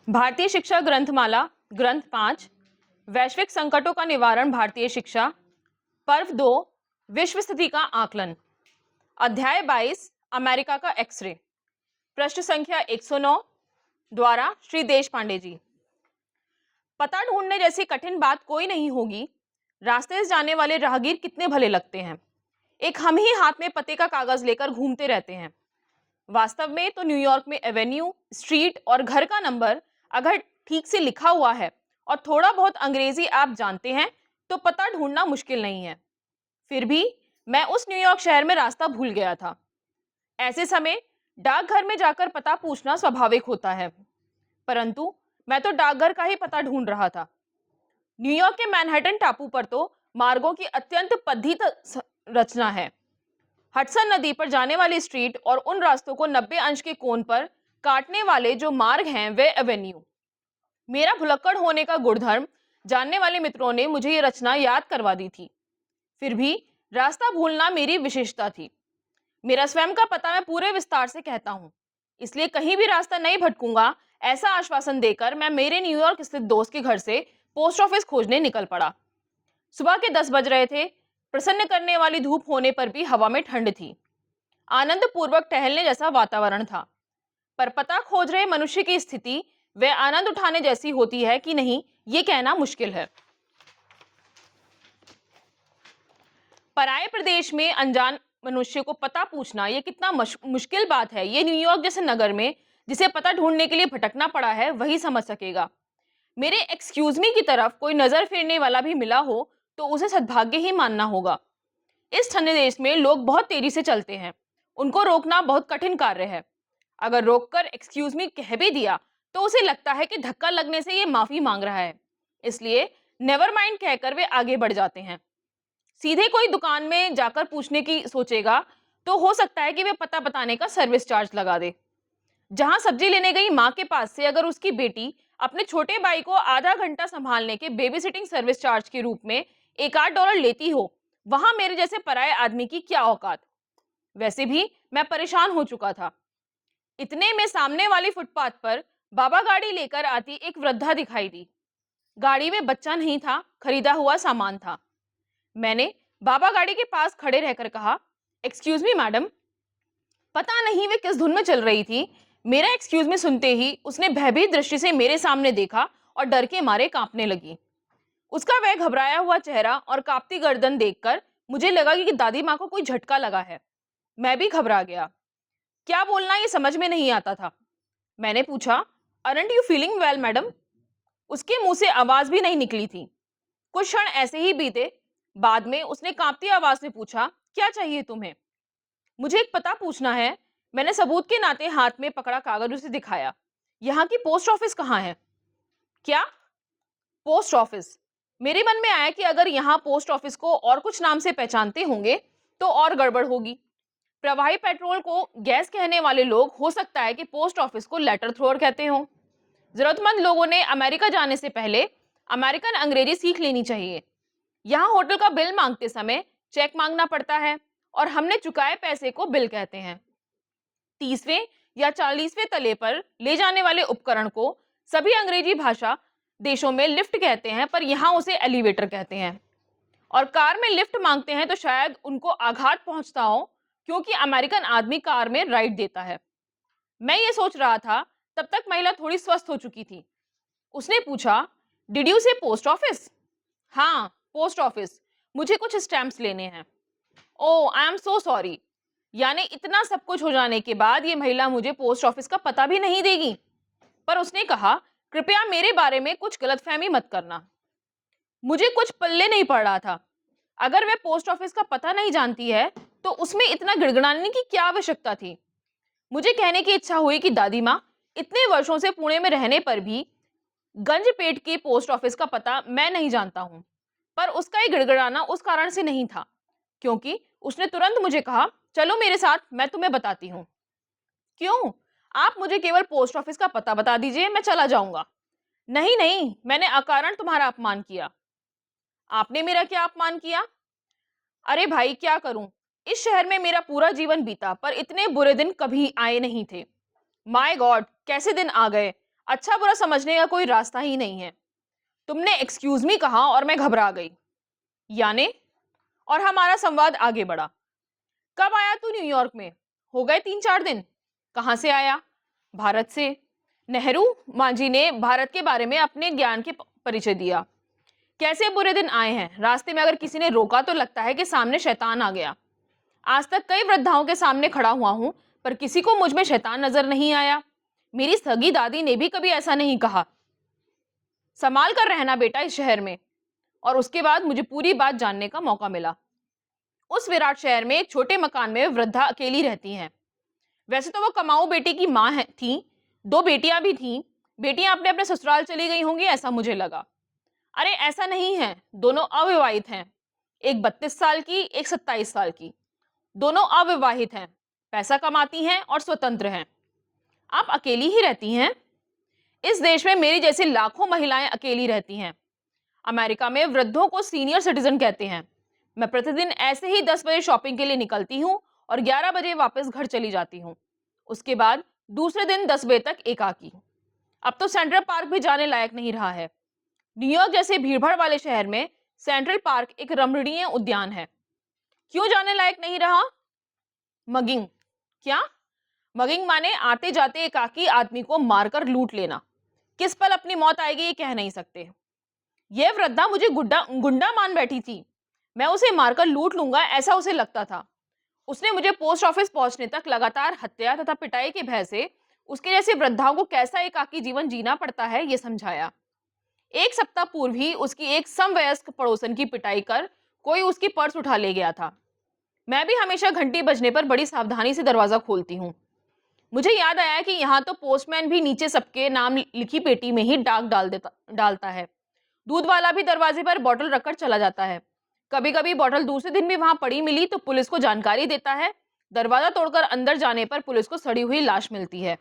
भारतीय शिक्षा ग्रंथमाला ग्रंथ 5, वैश्विक संकटों का निवारण भारतीय शिक्षा, पर्व 2, विश्व स्थिति का आकलन, अध्याय 22, अमेरिका का एक्सरे, पृष्ठ संख्या 109, द्वारा श्री देश पांडे जी। पता ढूंढने जैसी कठिन बात कोई नहीं होगी। रास्ते से जाने वाले राहगीर कितने भले लगते हैं। एक हम ही हाथ में पते का कागज लेकर घूमते रहते हैं। वास्तव में तो न्यूयॉर्क में एवेन्यू, स्ट्रीट और घर का नंबर अगर ठीक से लिखा हुआ है और थोड़ा बहुत अंग्रेजी आप जानते हैं तो पता ढूंढना मुश्किल नहीं है। फिर भी मैं उस न्यूयॉर्क शहर में रास्ता भूल गया था। ऐसे समय डाकघर में जाकर पता पूछना स्वाभाविक होता है, परंतु मैं तो डाकघर का ही पता ढूंढ रहा था। न्यूयॉर्क के मैनहट्टन टापू पर तो मार्गों की अत्यंत पद्धित रचना है। हडसन नदी पर जाने वाली स्ट्रीट और उन रास्तों को 90 अंश के कोण पर काटने वाले जो मार्ग हैं वे एवेन्यू। मेरा भुलक्कड़ होने का गुणधर्म जानने वाले मित्रों ने मुझे ये रचना याद करवा दी थी। फिर भी रास्ता भूलना मेरी विशेषता थी। मेरा स्वयं का पता मैं पूरे विस्तार से कहता हूँ, इसलिए कहीं भी रास्ता नहीं भटकूंगा ऐसा आश्वासन देकर मैं मेरे न्यूयॉर्क स्थित दोस्त के घर से पोस्ट ऑफिस खोजने निकल पड़ा। सुबह के 10 बज रहे थे। प्रसन्न करने वाली धूप होने पर भी हवा में ठंड थी। आनंद पूर्वक टहलने जैसा वातावरण था। पर पता खोज रहे मनुष्य की स्थिति वह आनंद उठाने जैसी होती है कि नहीं, ये कहना मुश्किल है। पराये प्रदेश में अनजान मनुष्य को पता पूछना ये कितना मुश्किल बात है, ये न्यूयॉर्क जैसे नगर में जिसे पता ढूंढने के लिए भटकना पड़ा है वही समझ सकेगा। मेरे एक्सक्यूज मी की तरफ कोई नजर फेरने वाला भी मिला हो तो उसे सद्भाग्य ही मानना होगा। इस ठंडे देश में लोग बहुत तेजी से चलते हैं, उनको रोकना बहुत कठिन कार्य है। अगर रोककर एक्सक्यूज मी कह भी दिया तो उसे लगता है कि धक्का लगने से ये माफी मांग रहा है, इसलिए नेवर माइंड कहकर वे आगे बढ़ जाते हैं। सीधे कोई दुकान में जाकर पूछने की सोचेगा तो हो सकता है कि वे पता बताने का सर्विस चार्ज लगा दे। जहां सब्जी लेने गई माँ के पास से अगर उसकी बेटी अपने छोटे भाई को आधा घंटा संभालने के बेबी सिटिंग सर्विस चार्ज के रूप में $1-8 लेती हो, वहां मेरे जैसे पराये आदमी की क्या औकात। वैसे भी मैं परेशान हो चुका था। इतने में सामने वाली फुटपाथ पर बाबा गाड़ी लेकर आती एक वृद्धा दिखाई दी। गाड़ी में बच्चा नहीं था, खरीदा हुआ सामान था। मैंने बाबा गाड़ी के पास खड़े रहकर कहा, एक्सक्यूज मी मैडम। पता नहीं वे किस धुन में चल रही थी। मेरा एक्सक्यूज मी सुनते ही उसने भयभीत दृष्टि से मेरे सामने देखा और डर के मारे कांपने लगी। उसका वह घबराया हुआ चेहरा और कांपती गर्दन देखकर मुझे लगा कि दादी माँ को कोई झटका लगा है। मैं भी घबरा गया। क्या बोलना ये समझ में नहीं आता था। मैंने पूछा, aren't you feeling well madam? उसके मुंह से आवाज भी नहीं निकली थी। कुछ क्षण ऐसे ही बीते। बाद में उसने कांपती आवाज में पूछा, क्या चाहिए तुम्हें? मुझे एक पता पूछना है। मैंने सबूत के नाते हाथ में पकड़ा कागज उसे दिखाया। यहाँ की पोस्ट ऑफिस कहाँ है? क्या? Post office? मेरे मन में आया कि अगर यहाँ पोस्ट ऑफिस को और कुछ नाम से पहचानते होंगे तो और गड़बड़ होगी। प्रवाही पेट्रोल को गैस कहने वाले लोग हो सकता है कि पोस्ट ऑफिस को लेटर थ्रोअर कहते हों। जरूरतमंद लोगों ने अमेरिका जाने से पहले अमेरिकन अंग्रेजी सीख लेनी चाहिए। यहाँ होटल का बिल मांगते समय चेक मांगना पड़ता है और हमने चुकाए पैसे को बिल कहते हैं। 30वें या 40वें तले पर ले जाने वाले उपकरण को सभी अंग्रेजी भाषा देशों में लिफ्ट कहते हैं, पर यहाँ उसे एलिवेटर कहते हैं। और कार में लिफ्ट मांगते हैं तो शायद उनको आघात पहुंचता हो, क्योंकि अमेरिकन आदमी कार में राइड देता है। मैं ये सोच रहा था, तब तक महिला थोड़ी स्वस्थ हो चुकी थी। उसने पूछा, डिड यू से पोस्ट ऑफिस? हाँ, पोस्ट ऑफिस। मुझे कुछ स्टैम्प्स लेने हैं। ओह, आई एम सो सॉरी। यानी इतना सब कुछ हो जाने के बाद ये महिला मुझे पोस्ट ऑफिस का पता भी नहीं देगी। पर उसने कहा, कृपया मेरे बारे में कुछ गलतफहमी मत करना। मुझे कुछ पल्ले नहीं पड़ रहा था। अगर वह पोस्ट ऑफिस का पता नहीं जानती है तो उसमें इतना गिड़गिड़ाने की क्या आवश्यकता थी। मुझे कहने की इच्छा हुई कि दादी माँ, इतने वर्षों से पुणे में रहने पर भी गंजपेट के पोस्ट ऑफिस का पता मैं नहीं जानता हूं। पर उसका ये गिड़गिड़ाना उस कारण से नहीं था, क्योंकि उसने तुरंत मुझे कहा, चलो मेरे साथ, मैं तुम्हें बताती हूँ। क्यों? आप मुझे केवल पोस्ट ऑफिस का पता बता दीजिए, मैं चला जाऊंगा। नहीं नहीं, मैंने अकारण तुम्हारा अपमान किया। आपने मेरा क्या अपमान किया? अरे भाई, क्या करूं। इस शहर में मेरा पूरा जीवन बीता, पर इतने बुरे दिन कभी आए नहीं थे। माय गॉड, कैसे दिन आ गए। अच्छा बुरा समझने का कोई रास्ता ही नहीं है। तुमने एक्सक्यूज मी कहा और मैं घबरा गई। यानी? और हमारा संवाद आगे बढ़ा। कब आया तू न्यूयॉर्क में? हो गए 3-4 दिन। कहाँ से आया? भारत से। नेहरू मांझी ने भारत के बारे में अपने ज्ञान के परिचय दिया। कैसे बुरे दिन आए हैं, रास्ते में अगर किसी ने रोका तो लगता है कि सामने शैतान आ गया। आज तक कई वृद्धाओं के सामने खड़ा हुआ हूं, पर किसी को मुझ में शैतान नजर नहीं आया। मेरी सगी दादी ने भी कभी ऐसा नहीं कहा। संभाल कर रहना बेटा इस शहर में। और उसके बाद मुझे पूरी बात जानने का मौका मिला। उस विराट शहर में एक छोटे मकान में वृद्धा अकेली रहती हैं। वैसे तो वो कमाऊ बेटे की माँ थी, 2 बेटियां भी थीं। बेटियां अपने अपने ससुराल चली गई होंगी ऐसा मुझे लगा। अरे ऐसा नहीं है, दोनों अविवाहित हैं। एक 32 साल की, एक 27 साल की। दोनों अविवाहित हैं, पैसा कमाती हैं और स्वतंत्र हैं। आप अकेली ही रहती हैं? इस देश में मेरी जैसी लाखों महिलाएं अकेली रहती हैं। अमेरिका में वृद्धों को सीनियर सिटीजन कहते हैं। मैं प्रतिदिन ऐसे ही 10 बजे शॉपिंग के लिए निकलती हूँ और 11 बजे वापस घर चली जाती हूँ। उसके बाद दूसरे दिन 10 बजे तक एकाकी। अब तो सेंट्रल पार्क भी जाने लायक नहीं रहा है। न्यूयॉर्क जैसे भीड़भाड़ वाले शहर में सेंट्रल पार्क एक रमणीय उद्यान है। क्यों जाने लायक नहीं रहा? मगिंग। क्या? मगिंग माने आते जाते एकाकी आदमी को मारकर लूट लेना। किस पल अपनी मौत आएगी ये कह नहीं सकते। यह वृद्धा मुझे गुंडा गुंडा मान बैठी थी। मैं उसे मारकर लूट लूंगा ऐसा उसे लगता था। उसने मुझे पोस्ट ऑफिस पहुंचने तक लगातार हत्या तथा पिटाई के भय से उसके जैसे वृद्धाओं को कैसा एकाकी जीवन जीना पड़ता है ये समझाया। 1 सप्ताह पूर्व ही उसकी एक समवयस्क पड़ोसन की पिटाई कर कोई उसकी पर्स उठा ले गया था। मैं भी हमेशा घंटी बजने पर बड़ी सावधानी से दरवाजा खोलती हूँ। मुझे याद आया कि यहाँ तो पोस्टमैन भी नीचे सबके नाम लिखी पेटी में ही डाक डालता है। दूध वाला भी दरवाजे पर बोतल रखकर चला जाता है। कभी कभी बोतल दूसरे दिन भी वहां पड़ी मिली तो पुलिस को जानकारी देता है। दरवाजा तोड़कर अंदर जाने पर पुलिस को सड़ी हुई लाश मिलती है।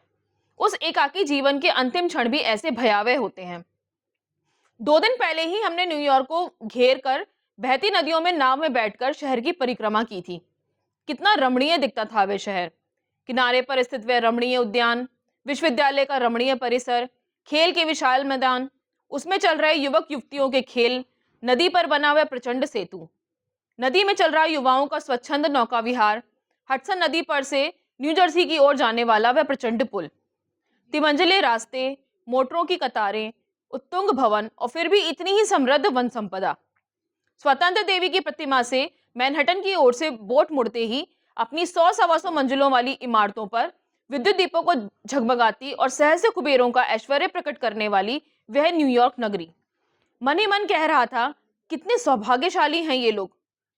उस एकाकी जीवन के अंतिम क्षण भी ऐसे भयावह होते हैं। 2 दिन पहले ही हमने न्यूयॉर्क को घेर कर बहती नदियों में नाव में बैठकर शहर की परिक्रमा की थी। कितना रमणीय दिखता था वह शहर। किनारे पर स्थित वह रमणीय उद्यान, विश्वविद्यालय का रमणीय परिसर, खेल के विशाल मैदान, उसमें चल रहे युवक युवतियों के खेल, नदी पर बना हुआ प्रचंड सेतु, नदी में चल रहा युवाओं का स्वच्छंद नौका विहार, हडसन नदी पर से न्यू जर्सी की ओर जाने वाला वह प्रचंड पुल, तिमंजिले रास्ते, मोटरों की कतारें, उत्तुंग भवन और फिर भी इतनी ही समृद्ध वन संपदा। स्वतंत्र देवी की प्रतिमा से मैनहट्टन की ओर से बोट मुड़ते ही अपनी 100-125 मंजिलों वाली इमारतों पर विद्युत दीपों को झगमगाती और सहस्त्र कुबेरों का ऐश्वर्य प्रकट करने वाली वह न्यूयॉर्क नगरी। मन ही मन कह रहा था, कितने सौभाग्यशाली हैं ये लोग।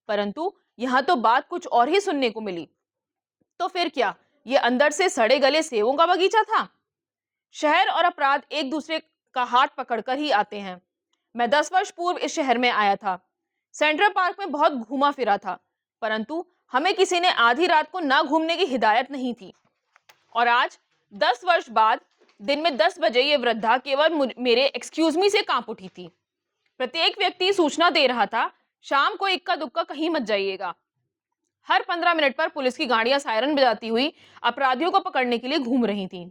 परंतु यहाँ तो बात कुछ और ही सुनने को मिली। तो फिर क्या ये अंदर से सड़े गले सेबों का बगीचा था? शहर और अपराध एक दूसरे का हाथ पकड़कर ही आते हैं। मैं 10 वर्ष पूर्व इस शहर में आया था। सेंट्रल पार्क में बहुत घूमा फिरा था, परंतु हमें किसी ने आधी रात को ना घूमने की हिदायत नहीं थी। और आज 10 वर्ष बाद दिन में 10 बजे ये वृद्धा केवल मेरे एक्सक्यूज मी से कांप उठी थी। प्रत्येक व्यक्ति सूचना दे रहा था, शाम को इक्का दुक्का कहीं मत जाइएगा। हर 15 मिनट पर पुलिस की गाड़ियां सायरन बजाती हुई अपराधियों को पकड़ने के लिए घूम रही थीं।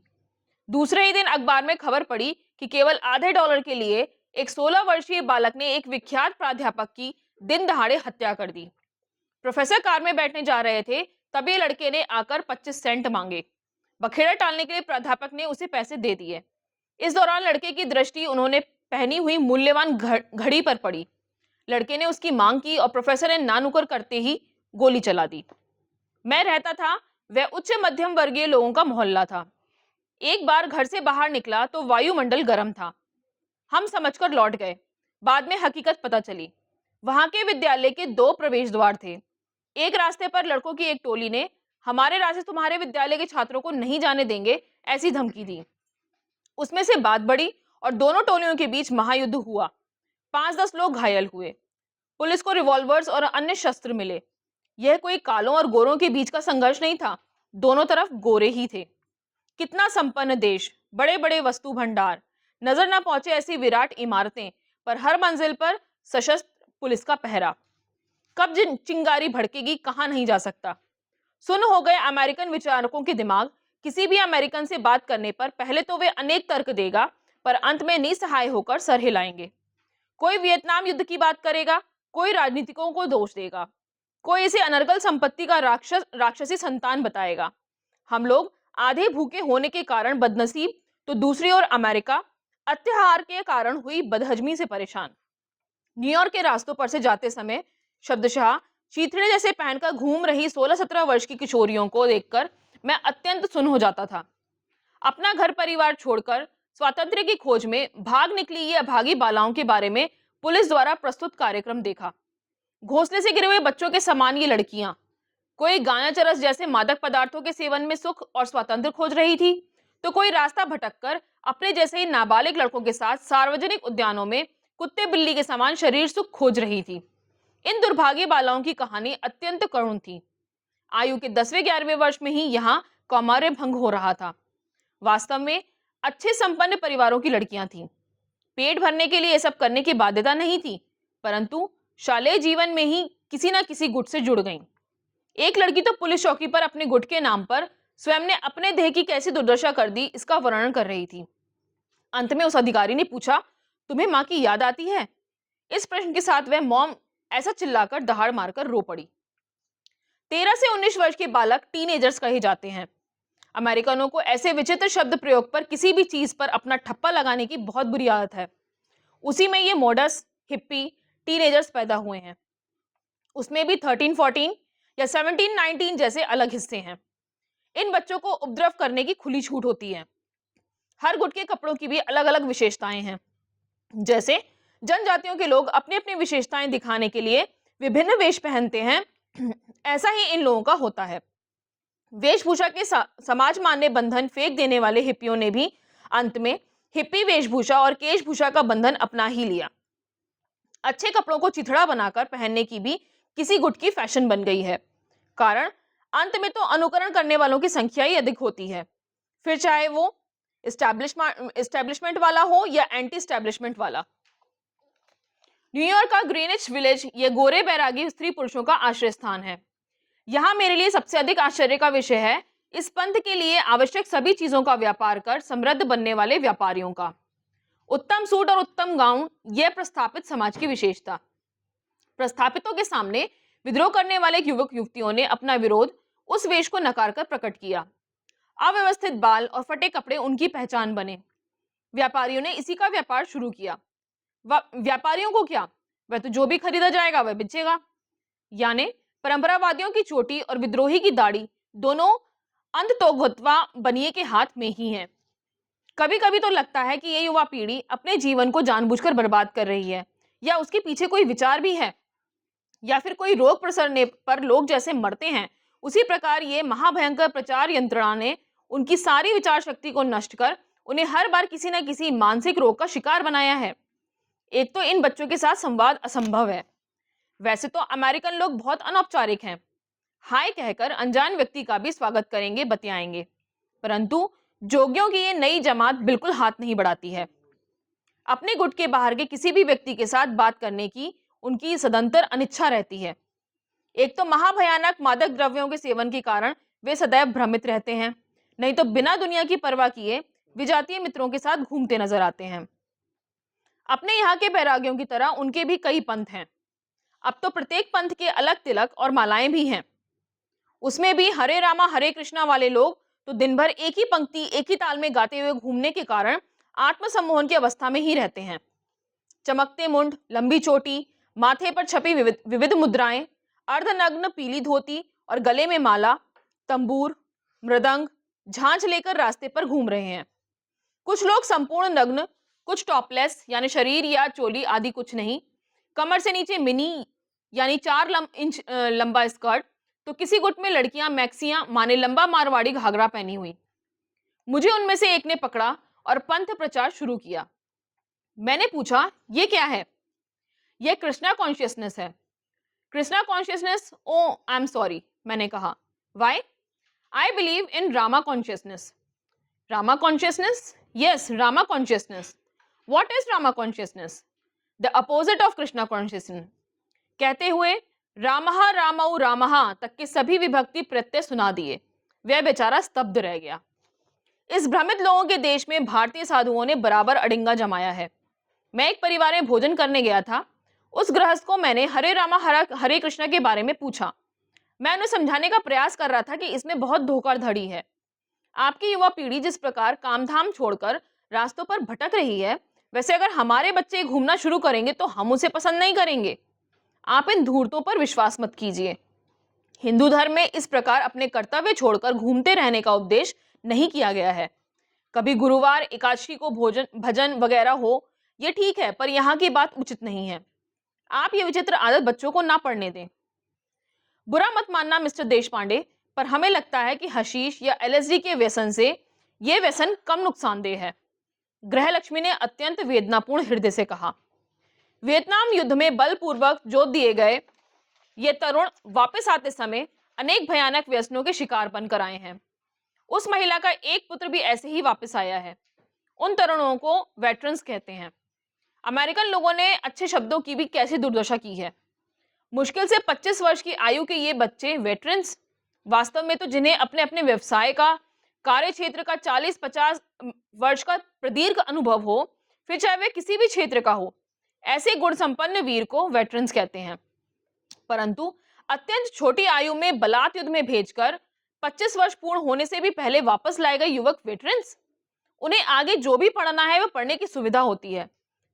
दूसरे ही दिन अखबार में खबर पड़ी कि केवल आधे डॉलर के लिए एक 16 वर्षीय बालक ने एक विख्यात प्राध्यापक की दिन दहाड़े हत्या कर दी। प्रोफेसर कार में बैठने जा रहे थे, तभी लड़के ने आकर 25 सेंट मांगे। बखेड़ा टालने के लिए प्राध्यापक ने उसे पैसे दे दिए। इस दौरान लड़के की दृष्टि उन्होंने पहनी हुई मूल्यवान घड़ी पर पड़ी। लड़के ने उसकी मांग की और प्रोफेसर ने नानुकर करते ही गोली चला दी। मैं रहता था वह उच्च मध्यम वर्गीय लोगों का मोहल्ला था। एक बार घर से बाहर निकला तो वायुमंडल गर्म था। हम समझकर लौट गए। बाद में हकीकत पता चली। वहां के विद्यालय के 2 प्रवेश द्वार थे। एक रास्ते पर लड़कों की एक टोली ने हमारे रास्ते तुम्हारे विद्यालय के छात्रों को नहीं जाने देंगे ऐसी धमकी दी। उसमें से बात बढ़ी और दोनों टोलियों के बीच महायुद्ध हुआ। 5-10 लोग घायल हुए। पुलिस को रिवॉल्वर्स और अन्य शस्त्र मिले। यह कोई कालों और गोरों के बीच का संघर्ष नहीं था, दोनों तरफ गोरे ही थे। कितना संपन्न देश, बड़े बड़े वस्तु भंडार, नजर न पहुंचे ऐसी विराट इमारतें, पर हर मंजिल पर सशस्त्र पुलिस का पहरा। कब चिंगारी भड़केगी कहां नहीं जा सकता। सुन हो गए अमेरिकन विचारकों के दिमाग किसी भी अमेरिकन से बात करने पर पहले तो वे अनेक तर्क देगा, पर अंत में निसहाय होकर सर हिलाएंगे। कोई वियतनाम युद्ध की बात करेगा, कोई राजनीतिकों को दोष देगा, कोई इसे अनर्गल संपत्ति का राक्षसी संतान बताएगा। हम लोग आधे भूखे होने के कारण बदनसीब, तो दूसरी ओर अमेरिका अत्याहार के कारण हुई बदहजमी से परेशान। न्यूयॉर्क के रास्तों पर से जाते समय शब्दशः चीथड़े जैसे पहनकर घूम रही 16-17 वर्ष की किशोरियों को देखकर मैं अत्यंत सुन्न हो जाता था। अपना घर परिवार छोड़कर स्वातंत्र्य की खोज में भाग निकली ये अभागी बालाओं के बारे में पुलिस द्वारा प्रस्तुत कार्यक्रम देखा। घोंसले से गिरे हुए बच्चों के समान ये लड़कियां, कोई गांजा चरस जैसे मादक पदार्थों के सेवन में सुख और स्वातंत्र्य खोज रही थी, तो कोई रास्ता भटककर अपने जैसे ही नाबालिग लड़कों के साथ सार्वजनिक उद्यानों में कुत्ते बिल्ली के समान शरीर सुख खोज रही थी। इन दुर्भाग्य बालाओं की कहानी अत्यंत करुण थी। आयु के 10वें-11वें वर्ष में ही यहाँ कौमार्य भंग हो रहा था। वास्तव में अच्छे संपन्न परिवारों की लड़कियां थीं। पेट भरने के लिए ये सब करने की बाध्यता नहीं थी, परंतु शालेय जीवन में ही किसी न किसी गुट से जुड़ गईं। एक लड़की तो पुलिस चौकी पर अपने गुट के नाम पर स्वयं ने अपने देह की कैसी दुर्दशा कर दी, इसका वर्णन कर रही थी। अंत में उस अधिकारी ने पूछा, तुम्हें माँ की याद आती है? इस प्रश्न के साथ वह मॉम ऐसा चिल्लाकर दहाड़ मारकर रो पड़ी। 13 से 19 वर्ष के बालक टीनेजर्स कहे जाते हैं। अमेरिकनों को ऐसे विचित्र शब्द प्रयोग पर किसी भी चीज पर अपना ठप्पा लगाने की बहुत बुरी आदत है। उसी में ये मॉडर्स, हिप्पी, टीनेजर्स पैदा हुए हैं। उसमें भी 13-14 या 17-19 जैसे अलग हिस्से हैं। इन बच्चों को उपद्रव करने की खुली छूट होती है। हर गुट के कपड़ों की भी अलग अलग विशेषताएं हैं। जैसे जनजातियों के लोग अपनी अपनी विशेषताएं दिखाने के लिए विभिन्न वेश पहनते हैं, ऐसा ही इन लोगों का होता है। वेशभूषा के समाज मान्य बंधन फेंक देने वाले हिप्पियों ने भी अंत में हिप्पी वेशभूषा और केशभूषा का बंधन अपना ही लिया। अच्छे कपड़ों को चिथड़ा बनाकर पहनने की भी किसी गुट की फैशन बन गई है। कारण अंत में तो अनुकरण करने वालों की संख्या ही अधिक होती है, फिर चाहे वो एस्टैब्लिशमेंट वाला हो या एंटी एस्टैब्लिशमेंट वाला। न्यूयॉर्क का ग्रीनिच विलेज ये गोरे बैरागी स्त्री पुरुषों का आश्रय स्थान है। यहाँ मेरे लिए सबसे अधिक आश्चर्य का विषय है इस पंथ के लिए आवश्यक सभी चीजों का व्यापार कर समृद्ध बनने वाले व्यापारियों का। उत्तम सूट और उत्तम गाउन यह प्रस्थापित समाज की विशेषता। प्रस्थापितों के सामने विद्रोह करने वाले युवक युवतियों ने अपना विरोध उस वेश को नकार कर प्रकट किया। अव्यवस्थित बाल और फटे कपड़े उनकी पहचान बने। व्यापारियों ने इसी का व्यापार शुरू किया। व्यापारियों को क्या, वह तो जो भी खरीदा जाएगा वह बेचेगा। यानी परंपरावादियों की चोटी और विद्रोही की दाढ़ी दोनों अंधतोगत्वा बनिए के हाथ में ही है। कभी कभी तो लगता है कि ये युवा पीढ़ी अपने जीवन को जानबूझकर बर्बाद कर रही है, या उसके पीछे कोई विचार भी है, या फिर कोई रोग प्रसरने पर लोग जैसे मरते हैं उसी प्रकार ये महाभयंकर प्रचार यंत्रणा ने उनकी सारी विचार शक्ति को नष्ट कर उन्हें हर बार किसी न किसी मानसिक रोग का शिकार बनाया है। एक तो इन बच्चों के साथ संवाद असंभव है। वैसे तो अमेरिकन लोग बहुत अनौपचारिक हैं, हाय कहकर अनजान व्यक्ति का भी स्वागत करेंगे, बतियाएंगे, परंतु जोगियों की ये नई जमात बिल्कुल हाथ नहीं बढ़ाती है। अपने गुट के बाहर के किसी भी व्यक्ति के साथ बात करने की उनकी सदंतर अनिच्छा रहती है। एक तो महाभयानक मादक द्रव्यों के सेवन के कारण वे सदैव भ्रमित रहते हैं, नहीं तो बिना दुनिया की परवाह किए विजातीय मित्रों के साथ घूमते नजर आते हैं। अपने यहाँ के बैरागियों की तरह उनके भी कई पंथ हैं। अब तो प्रत्येक पंथ के अलग तिलक और मालाएं भी हैं। उसमें भी हरे रामा हरे कृष्णा वाले लोग तो दिन भर एक ही पंक्ति एक ही ताल में गाते हुए घूमने के कारण आत्मसम्मोहन की अवस्था में ही रहते हैं। चमकते मुंड, लंबी चोटी, माथे पर छपी विविध मुद्राएं, अर्धनग्न पीली धोती और गले में माला, तंबूर, मृदंग, झांझ लेकर रास्ते पर घूम रहे हैं। कुछ लोग संपूर्ण नग्न, कुछ टॉपलेस यानी शरीर या चोली आदि कुछ नहीं, कमर से नीचे मिनी यानी 4 इंच लंबा स्कर्ट, तो किसी गुट में लड़कियां मैक्सियां माने लंबा मारवाड़ी घाघरा पहनी हुई। मुझे उनमें से एक ने पकड़ा और पंथ प्रचार शुरू किया। मैंने पूछा, ये क्या है? यह कृष्णा कॉन्शियसनेस है। Krishna consciousness? Oh I am sorry, मैंने कहा। Why? I believe in Rama consciousness. Rama consciousness? Yes, Rama consciousness. What is Rama consciousness? The opposite of Krishna consciousness. कहते हुए रामहा रामऊ रामहा तक के सभी विभक्ति प्रत्यय सुना दिए। वह बेचारा स्तब्ध रह गया। इस भ्रमित लोगों के देश में भारतीय साधुओं ने बराबर अडिंगा जमाया है। मैं एक परिवार में भोजन करने गया था। उस गृहस्थ को मैंने हरे रामा हरे कृष्णा के बारे में पूछा। मैं उन्हें समझाने का प्रयास कर रहा था कि इसमें बहुत धोखाधड़ी है। आपकी युवा पीढ़ी जिस प्रकार कामधाम छोड़कर रास्तों पर भटक रही है, वैसे अगर हमारे बच्चे घूमना शुरू करेंगे तो हम उसे पसंद नहीं करेंगे। आप इन धूर्तों पर विश्वास मत कीजिए। हिंदू धर्म में इस प्रकार अपने कर्तव्य छोड़कर घूमते रहने का उपदेश नहीं किया गया है। कभी गुरुवार एकादशी को भोजन भजन वगैरह हो, ये ठीक है, पर यहाँ की बात उचित नहीं है। आप ये विचित्र आदत बच्चों को ना पड़ने दें। बुरा मत मानना मिस्टर देश पांडे, पर हमें लगता है कि हशीश या एलएसडी के व्यसन से ये व्यसन कम नुकसानदेह है। गृहलक्ष्मी ने अत्यंत वेदनापूर्ण हृदय से कहा। वियतनाम युद्ध में बलपूर्वक जोत दिए गए ये तरुण वापस आते समय अनेक भयानक व्यसनों के शिकार बनकर आए हैं। उस महिला का एक पुत्र भी ऐसे ही वापस आया है। उन तरुणों को वेटरन्स कहते हैं। अमेरिकन लोगों ने अच्छे शब्दों की भी कैसी दुर्दशा की है। मुश्किल से 25 वर्ष की आयु के ये बच्चे वेटरन्स, वास्तव में तो जिन्हें अपने अपने व्यवसाय का, कार्य क्षेत्र का 40-50 वर्ष का प्रदीर्घ अनुभव हो, फिर चाहे वे किसी भी क्षेत्र का हो, ऐसे गुण संपन्न वीर को वेटरन्स कहते हैं। परंतु अत्यंत छोटी आयु में बलात् युद्ध में भेजकर 25 वर्ष पूर्ण होने से भी पहले वापस लाए गए युवक वेटरन्स, उन्हें आगे जो भी पढ़ना है वह पढ़ने की सुविधा होती है।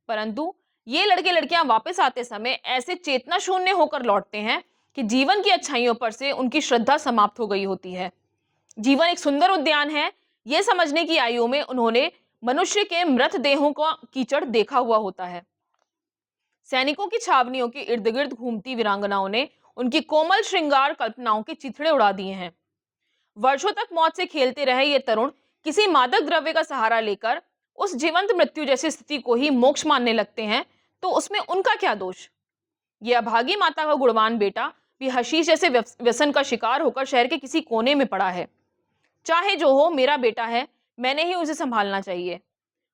परंतु ये लड़के लड़कियां वापस आते समय ऐसे चेतना शून्य होकर लौटते हैं कि जीवन की अच्छाइयों पर से उनकी श्रद्धा समाप्त हो गई होती है। जीवन एक सुंदर उद्यान है, ये समझने की आयु में उन्होंने मनुष्य के मृत देहों का कीचड़ देखा हुआ होता है। सैनिकों की छावनियों के इर्द गिर्द घूमती वीरांगनाओं ने उनकी कोमल श्रृंगार कल्पनाओं के चिथड़े उड़ा दिए हैं। वर्षों तक मौत से खेलते रहे ये तरुण किसी मादक द्रव्य का सहारा लेकर उस जीवंत मृत्यु जैसी स्थिति को ही मोक्ष मानने लगते हैं, तो उसमें उनका क्या दोष। ये अभागी माता का गुणवान बेटा भी हशीश जैसे व्यसन का शिकार होकर शहर के किसी कोने में पड़ा है। चाहे जो हो, मेरा बेटा है, मैंने ही उसे संभालना चाहिए।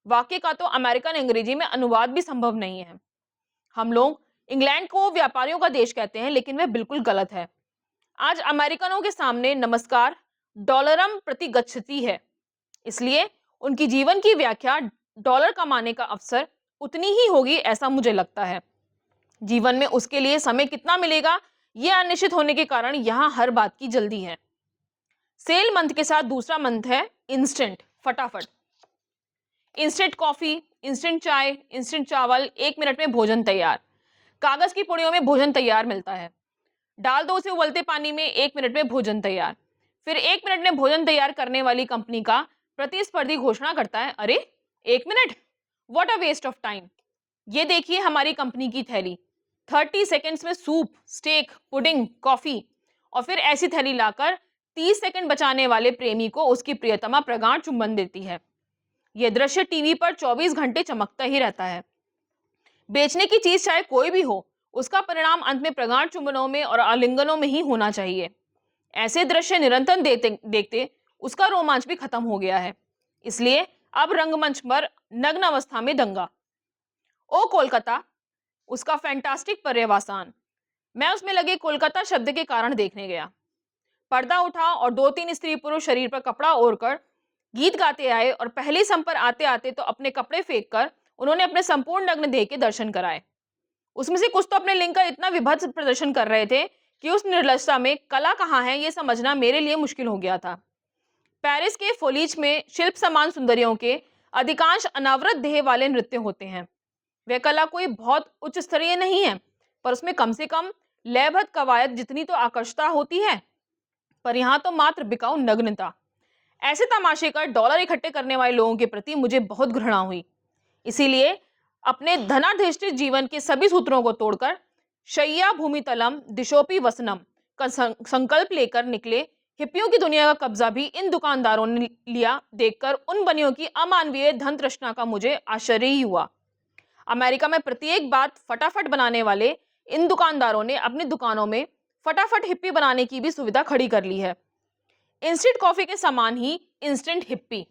वाक्य का तो अमेरिकन अंग्रेजी में अनुवाद भी संभव नहीं है। हम लोग इंग्लैंड को व्यापारियों का देश कहते हैं, लेकिन वह बिल्कुल गलत है। आज अमेरिकनों के सामने नमस्कार डॉलरम प्रति गच्छति है, इसलिए उनकी जीवन की व्याख्या डॉलर कमाने का अवसर उतनी ही होगी, ऐसा मुझे लगता है। जीवन में उसके लिए समय कितना मिलेगा, यह अनिश्चित होने के कारण यहाँ हर बात की जल्दी है। सेल मंथ के साथ दूसरा मंथ है इंस्टेंट, फटाफट। इंस्टेंट कॉफी, इंस्टेंट चाय, इंस्टेंट चावल, 1 मिनट में भोजन तैयार। कागज की पुड़ियों में भोजन तैयार मिलता है। डाल दो उसे उबलते पानी में, 1 मिनट में भोजन तैयार। फिर 1 मिनट में भोजन तैयार करने वाली कंपनी का प्रतिस्पर्धी घोषणा करता है, अरे 1 minute, what a waste of time. ये देखिए हमारी कंपनी की थैली, 30 सेकेंड्स में सूप, स्टेक, पुडिंग, कॉफी। और फिर ऐसी थैली लाकर 30 सेकंड बचाने वाले प्रेमी को उसकी प्रियतमा प्रगाढ़ चुंबन देती है। यह दृश्य टीवी पर 24 घंटे चमकता ही रहता है। बेचने की चीज चाहे कोई भी हो, उसका परिणाम अंत में प्रगाढ़ चुंबनों में और आलिंगनों में ही होना चाहिए। ऐसे दृश्य निरंतर देखते उसका रोमांच भी खत्म हो गया है। इसलिए अब रंगमंच पर नग्न अवस्था में दंगा। ओ कोलकाता, उसका फैंटास्टिक पर्यवसान। मैं उसमें लगे कोलकाता शब्द के कारण देखने गया। पर्दा उठा और 2-3 स्त्री पुरुष शरीर पर कपड़ा ओढ़कर गीत गाते आए और पहली सम पर आते आते तो अपने कपड़े फेंक कर उन्होंने अपने संपूर्ण नग्न देह के दर्शन कराए। उसमें से कुछ तो अपने लिंग का इतना विभत्स प्रदर्शन कर रहे थे कि उस निर्लजता में कला कहाँ है ये समझना मेरे लिए मुश्किल हो गया था। पेरिस के फोलीज में शिल्प समान सुंदरियों के अधिकांश अनावृत देह वाले नृत्य होते हैं। वह कला कोई बहुत उच्च स्तरीय नहीं है, पर उसमें कम से कम लयबद्ध कवायद जितनी तो आकर्षता होती है। पर यहाँ तो मात्र बिकाऊ नग्नता। ऐसे तमाशे कर डॉलर इकट्ठे करने वाले लोगों के प्रति मुझे बहुत घृणा हुई। इसीलिए अपने धनाधिष्ठित जीवन के सभी सूत्रों को तोड़कर शय्या भूमितलम दिशोपि वसनम का संकल्प लेकर निकले हिप्पियों की दुनिया का कब्जा भी इन दुकानदारों ने लिया। देखकर उन बनियों की अमानवीय धन तृष्णा का मुझे आश्चर्य ही हुआ। अमेरिका में प्रत्येक बात फटाफट बनाने वाले इन दुकानदारों ने अपनी दुकानों में फटाफट हिप्पी बनाने की भी सुविधा खड़ी कर ली है। इंस्टेंट कॉफी के समान ही इंस्टेंट हिप्पी।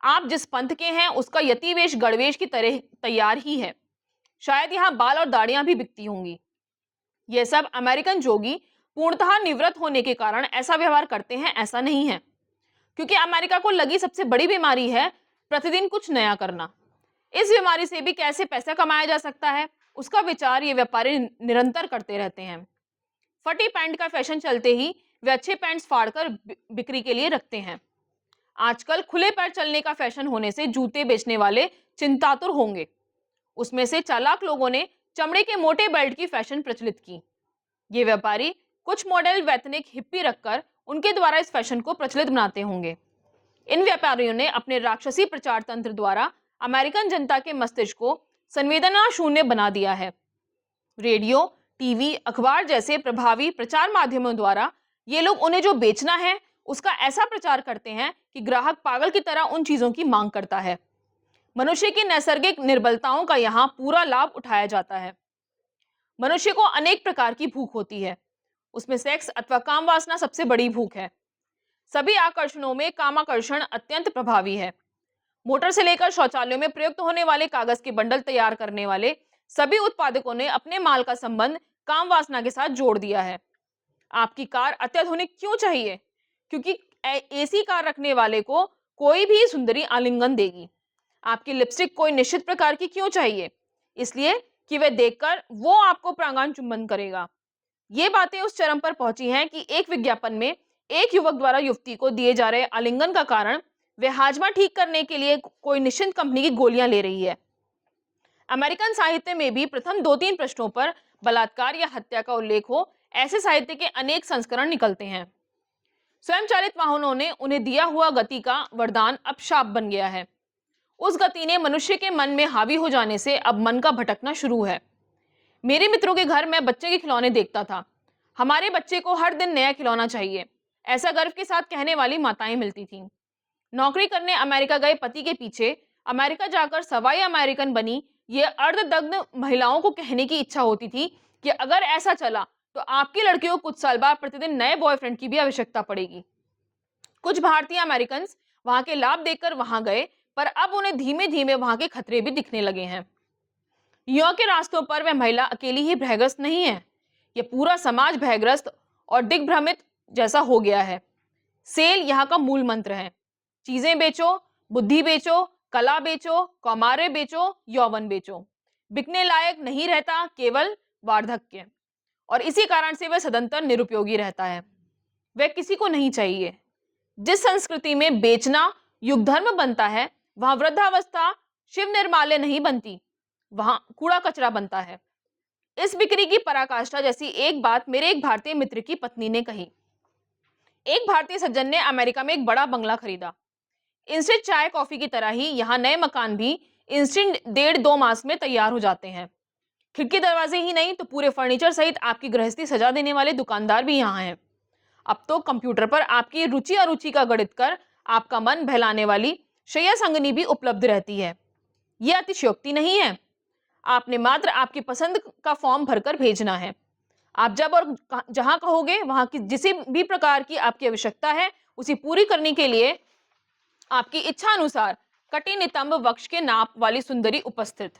आप जिस पंथ के हैं उसका यतिवेश गणवेश की तरह तैयार ही है। शायद यहाँ बाल और दाढ़ियां भी बिकती होंगी। यह सब अमेरिकन जोगी पूर्णतः निवृत्त होने के कारण ऐसा व्यवहार करते हैं, ऐसा नहीं है। क्योंकि अमेरिका को लगी सबसे बड़ी बीमारी है प्रतिदिन कुछ नया करना। इस बीमारी से भी कैसे पैसा कमाया जा सकता है, उसका विचार ये व्यापारी निरंतर करते रहते हैं। फटी पैंट का फैशन चलते ही वे अच्छे पैंट्स फाड़कर बिक्री के लिए रखते हैं। आजकल खुले पैर चलने का फैशन होने से जूते बेचने वाले चिंतातुर होंगे। उसमें से चालाक लोगों ने चमड़े के मोटे बेल्ट की फैशन प्रचलित की। ये व्यापारी कुछ मॉडल वैतनिक हिप्पी रखकर उनके द्वारा इस फैशन को प्रचलित बनाते होंगे। इन व्यापारियों ने अपने राक्षसी प्रचार तंत्र द्वारा अमेरिकन जनता के मस्तिष्क को संवेदना शून्य बना दिया है। रेडियो, टीवी, अखबार जैसे प्रभावी प्रचार माध्यमों द्वारा ये लोग उन्हें जो बेचना है उसका ऐसा प्रचार करते हैं कि ग्राहक पागल की तरह उन चीजों की मांग करता है। मनुष्य की नैसर्गिक निर्बलताओं का यहाँ पूरा लाभ उठाया जाता है। मनुष्य को अनेक प्रकार की भूख होती है, उसमें सेक्स अथवा काम वासना सबसे बड़ी भूख है। सभी आकर्षणों में कामाकर्षण अत्यंत प्रभावी है। मोटर से लेकर शौचालयों में प्रयुक्त होने वाले कागज के बंडल तैयार करने वाले सभी उत्पादकों ने अपने माल का संबंध काम वासना के साथ जोड़ दिया है। आपकी कार अत्याधुनिक क्यों चाहिए? क्योंकि एसी कार रखने वाले को कोई भी सुंदरी आलिंगन देगी। आपकी लिपस्टिक कोई निश्चित प्रकार की क्यों चाहिए? इसलिए कि वह देखकर वो आपको प्रांगण चुंबन करेगा। ये बातें उस चरम पर पहुंची हैं कि एक विज्ञापन में एक युवक द्वारा युवती को दिए जा रहे आलिंगन का कारण वह हाजमा ठीक करने के लिए कोई निश्चित कंपनी की गोलियां ले रही है। अमेरिकन साहित्य में भी प्रथम 2-3 पृष्ठों पर बलात्कार या हत्या का उल्लेख हो, ऐसे साहित्य के अनेक संस्करण निकलते हैं। स्वयंचालित वाहनों ने उन्हें दिया हुआ गति का वरदान अब शाप बन गया है। उस गति ने मनुष्य के मन में हावी हो जाने से अब मन का भटकना शुरू है। मेरे मित्रों के घर मैं बच्चे के खिलौने देखता था। हमारे बच्चे को हर दिन नया खिलौना चाहिए, ऐसा गर्व के साथ कहने वाली माताएं मिलती थीं। नौकरी करने अमेरिका गए पति के पीछे अमेरिका जाकर सवाई अमेरिकन बनी ये अर्धदग्ध महिलाओं को कहने की इच्छा होती थी कि अगर ऐसा चला तो आपकी लड़कियों को कुछ साल बाद प्रतिदिन नए बॉयफ्रेंड की भी आवश्यकता पड़ेगी। कुछ भारतीय अमेरिकन वहां के लाभ देखकर वहां गए, पर अब उन्हें धीमे धीमे वहां के खतरे भी दिखने लगे हैं। न्यूयॉर्क के रास्तों पर वह महिला अकेली ही भयग्रस्त नहीं है, यह पूरा समाज भयग्रस्त और दिग्भ्रमित जैसा हो गया है। सेल यहाँ का मूल मंत्र है। चीजें बेचो, बुद्धि बेचो, कला बेचो, कौमार्य बेचो, यौवन बेचो। बिकने लायक नहीं रहता केवल वार्धक्य, और इसी कारण से वह सदंतर निरुपयोगी रहता है। वह किसी को नहीं चाहिए। जिस संस्कृति में बेचना युग धर्म बनता है, वहां वृद्धावस्था शिव निर्माल्य नहीं बनती, वहां कूड़ा कचरा बनता है। इस बिक्री की पराकाष्ठा जैसी एक बात मेरे एक भारतीय मित्र की पत्नी ने कही। एक भारतीय सज्जन ने अमेरिका में एक बड़ा बंगला खरीदा। इंस्टेंट चाय कॉफी की तरह ही यहाँ नए मकान भी इंस्टेंट 1.5-2 मास में तैयार हो जाते हैं। खिड़की दरवाजे ही नहीं तो पूरे फर्नीचर सहित आपकी गृहस्थी सजा देने वाले दुकानदार भी यहाँ हैं। अब तो कंप्यूटर पर आपकी रुचि अरुचि का गणित कर आपका मन बहलाने वाली शैया संगनी भी उपलब्ध रहती है। यह अतिशयोक्ति नहीं है। आपने मात्र आपकी पसंद का फॉर्म भरकर भेजना है। आप जब और जहां कहोगे वहां की जिस भी प्रकार की आपकी आवश्यकता है उसे पूरी करने के लिए आपकी इच्छा अनुसार कटी नितंब वक्ष के नाप वाली सुंदरी उपस्थित।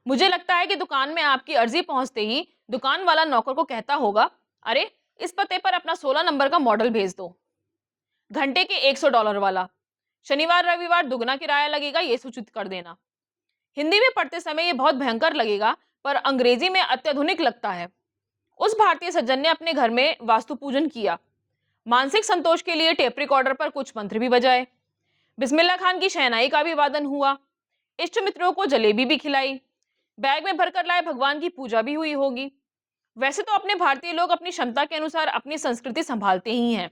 मुझे लगता है कि दुकान में आपकी अर्जी पहुंचते ही दुकान वाला नौकर को कहता होगा, अरे इस पते पर अपना 16 नंबर का मॉडल भेज दो। घंटे के $100 वाला, शनिवार रविवार दुगना किराया लगेगा, ये सूचित कर देना। हिंदी में पढ़ते समय ये बहुत भयंकर लगेगा, पर अंग्रेजी में अत्याधुनिक लगता है। उस भारतीय सज्जन ने अपने घर में वास्तु पूजन किया। मानसिक संतोष के लिए टेप रिकॉर्डर पर कुछ मंत्र भी बजाए। बिस्मिल्लाह खान की शहनाई का भी वादन हुआ। इष्ट मित्रों को जलेबी भी खिलाई। बैग में भरकर लाए भगवान की पूजा भी हुई होगी। वैसे तो अपने भारतीय लोग अपनी क्षमता के अनुसार अपनी संस्कृति संभालते ही हैं।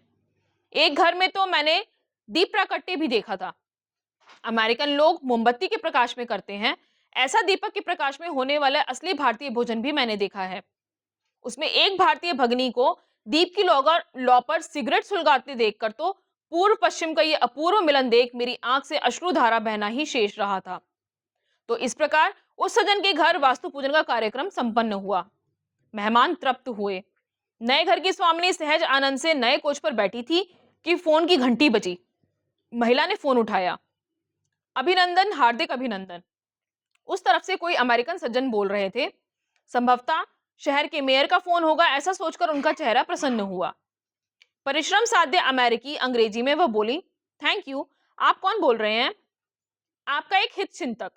एक घर में तो मैंने दीप प्राकट्य भी देखा था। अमेरिकन लोग मोमबत्ती के प्रकाश में करते हैं, ऐसा दीपक के प्रकाश में होने वाला असली भारतीय भोजन भी मैंने देखा है। उसमें एक भारतीय भगनी को दीप की लौ पर सिगरेट सुलगाते देखकर तो पूर्व पश्चिम का ये अपूर्व मिलन देख मेरी आंख से अश्रुधारा बहना ही शेष रहा था। तो इस प्रकार उस सज्जन के घर वास्तु पूजन का कार्यक्रम संपन्न हुआ। मेहमान तृप्त हुए। नए घर की स्वामिनी सहज आनंद से नए कोच पर बैठी थी कि फोन की घंटी बजी। महिला ने फोन उठाया। अभिनंदन, हार्दिक अभिनंदन। उस तरफ से कोई अमेरिकन सज्जन बोल रहे थे। संभवतः शहर के मेयर का फोन होगा, ऐसा सोचकर उनका चेहरा प्रसन्न हुआ। परिश्रम साध्य अमेरिकी अंग्रेजी में वह बोली, थैंक यू। आप कौन बोल रहे हैं? आपका एक हित चिंतक।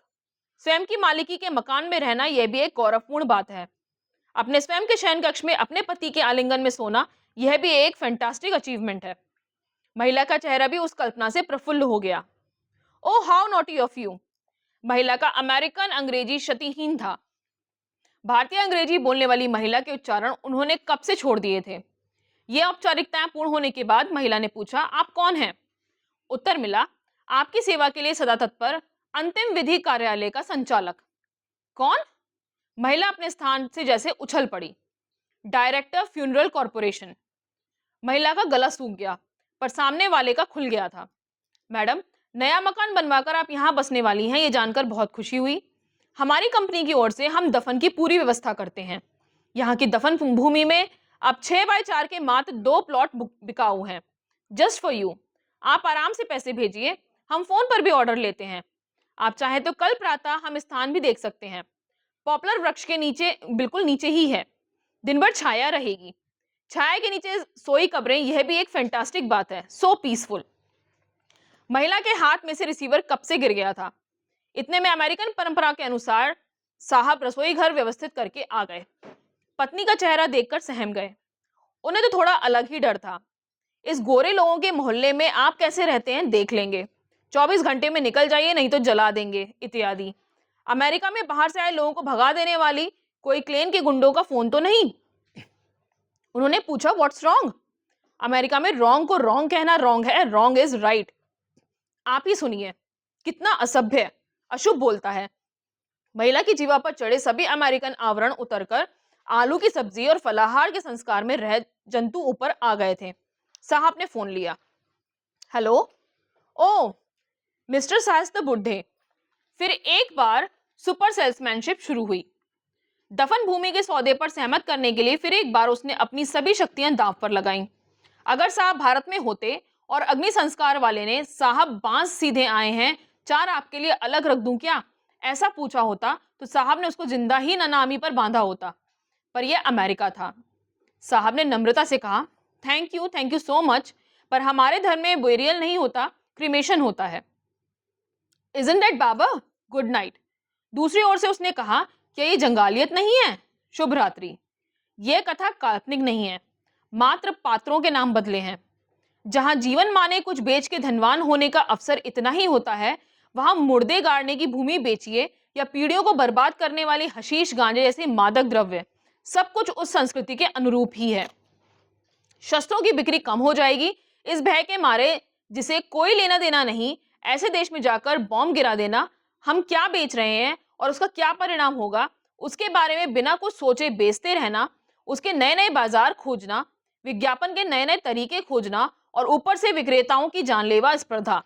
स्वयं की मालिकी के मकान में रहना यह भी एक गौरवपूर्ण बात है। अपने स्वयं के शयन कक्ष में अपने पति के आलिंगन में सोना यह भी एक फैंटास्टिक अचीवमेंट है। महिला का चेहरा भी उस कल्पना से प्रफुल्ल हो गया। Oh how naughty of you. महिला का अमेरिकन अंग्रेजी शतिहीन था। भारतीय अंग्रेजी बोलने वाली महिला के उच्चारण उन्होंने कब से छोड़ दिए थे। ये औपचारिकताएं पूर्ण होने के बाद महिला ने पूछा, आप कौन हैं? उत्तर मिला, आपकी सेवा के लिए सदा तत्पर अंतिम विधि कार्यालय का संचालक। कौन? महिला अपने स्थान से जैसे उछल पड़ी। Director funeral corporation. महिला का गला सूख गया, पर सामने वाले का खुल गया था। मैडम, नया मकान बनवाकर आप यहाँ बसने वाली हैं, ये जानकर बहुत खुशी हुई। हमारी कंपनी की ओर से हम दफन की पूरी व्यवस्था करते हैं। यहाँ की दफन भूमि में अब 6x4 के मात्र 2 प्लॉट बिकाऊ हैं। Just for you. आप आराम से पैसे भेजिए, हम फोन पर भी ऑर्डर लेते हैं। आप चाहें तो कल प्रातः हम स्थान भी देख सकते हैं। पॉपुलर वृक्ष के नीचे, बिल्कुल नीचे ही है। दिन भर छाया रहेगी। छाया के नीचे सोई कब्रें, यह भी एक फैंटास्टिक बात है। सो पीसफुल। महिला के हाथ में से रिसीवर कब से गिर गया था। इतने में अमेरिकन परंपरा के अनुसार साहब रसोई घर व्यवस्थित करके आ गए। पत्नी का चेहरा देखकर सहम गए। उन्हें तो थोड़ा अलग ही डर था। इस गोरे लोगों के मोहल्ले में आप कैसे रहते हैं देख लेंगे। 24 घंटे में निकल जाइए, नहीं तो जला देंगे, इत्यादि। अमेरिका में बाहर से आए लोगों को भगा देने वाली कोई क्लेन के गुंडों का फोन तो नहीं? उन्होंने पूछा, व्हाट्स रॉन्ग? अमेरिका में रॉन्ग को रॉन्ग कहना रॉन्ग है, रॉन्ग इज राइट। आप ही सुनिए, कितना असभ्य, अशुभ बोलता है। महिला की जीवा पर चढ़े सभी अमेरिकन आवरण उतरकर आलू की सब्जी और फलाहार के संस्कार में रह जंतु ऊपर आ गए थे। साहब ने फोन लिया। हेलो। ओ मिस्टर शायस्ता बुड्ढे। फिर एक बार सुपर सेल्समैनशिप शुरू हुई। दफन भूमि के सौदे पर सहमत करने के लिए फिर एक बार उसने अपनी सभी शक्तियां दांव पर लगाईं। अगर साहब भारत में होते और अग्नि संस्कार वाले ने, साहब बांस सीधे आए हैं, 4 आपके लिए अलग रख दूं क्या, ऐसा पूछा होता तो साहब ने उसको जिंदा ही ननामी पर बांधा होता। पर यह अमेरिका था। साहब ने नम्रता से कहा, थैंक यू सो मच, पर हमारे धर्म में बुरियल नहीं होता, क्रिमेशन होता है। Isn't that Baba? Good night. दूसरी ओर से उसने कहा, क्या ये जंगालियत नहीं है? शुभ रात्रि। यह कथा काल्पनिक नहीं है, मात्र पात्रों के नाम बदले हैं। जहां जीवन माने कुछ बेच के धनवान होने का अवसर इतना ही होता है, वहां मुर्दे गाड़ने की भूमि बेचिए या पीढ़ियों को बर्बाद करने वाली हशीश, गांजे जैसे मादक द्रव्य, सब कुछ उस संस्कृति के अनुरूप ही है। शस्त्रों की बिक्री कम हो जाएगी, इस भय के मारे जिसे कोई लेना देना नहीं, ऐसे देश में जाकर बॉम्ब गिरा देना, हम क्या बेच रहे हैं और उसका क्या परिणाम होगा, उसके बारे में बिना कुछ सोचे बेचते रहना, उसके नए नए बाजार खोजना, विज्ञापन के नए नए तरीके खोजना, और ऊपर से विक्रेताओं की जानलेवा स्पर्धा।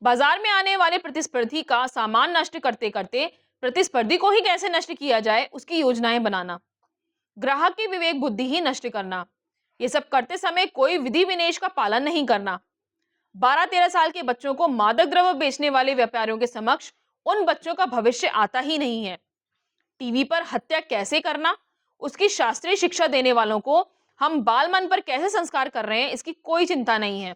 बाजार में आने वाले प्रतिस्पर्धी का सामान नष्ट करते करते प्रतिस्पर्धी को ही कैसे नष्ट किया जाए, उसकी योजनाएं बनाना, ग्राहक की विवेक बुद्धि ही नष्ट करना। ये सब करते समय कोई विधि विनेश का पालन नहीं करना। 12-13 साल के बच्चों को मादक द्रव्य बेचने वाले व्यापारियों के समक्ष उन बच्चों का भविष्य आता ही नहीं है। टीवी पर हत्या कैसे करना, उसकी शास्त्रीय शिक्षा देने वालों को हम बाल मन पर कैसे संस्कार कर रहे हैं, इसकी कोई चिंता नहीं है।